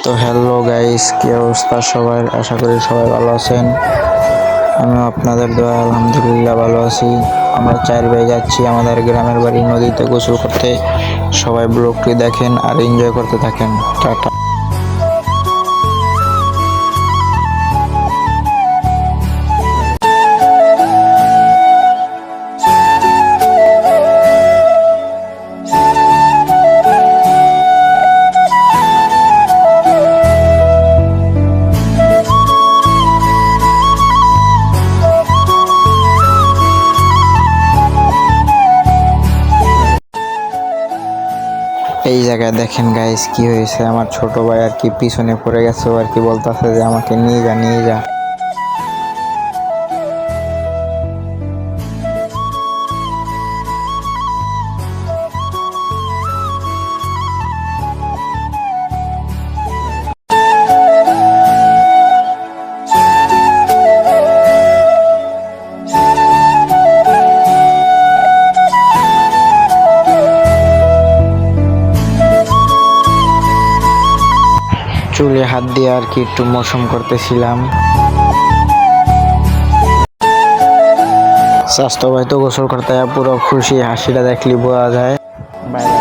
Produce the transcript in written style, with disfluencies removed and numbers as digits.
তো hello guys, কি অবস্থা সবার? আশা করি সবাই ভালো আছেন। আমিও আপনাদের দোয়া আলহামদুলিল্লাহ ভালো আছি। আমরা 4 ভাই যাচ্ছি আমাদের গ্রামের বাড়ি নদীতে গোসল করতে। সবাই ব্লগটি দেখেন আর এনজয় করতে থাকেন। টাটা। এই জায়গায় দেখেন গাইস কি হয়েছে, আমার ছোট ভাই আর কি পিছনে পড়ে গেছে। ও আর কি বলতেছে যে আমাকে নিয়ে যা নিয়ে যা। চুলে হাত দিয়ে আর কি একটু মৌসুম করতেছিলাম। স্বাস্থ্য ভাই তো গোসল করতে পুরো খুশি, হাসিটা দেখলি বোঝা যায়। বাইরে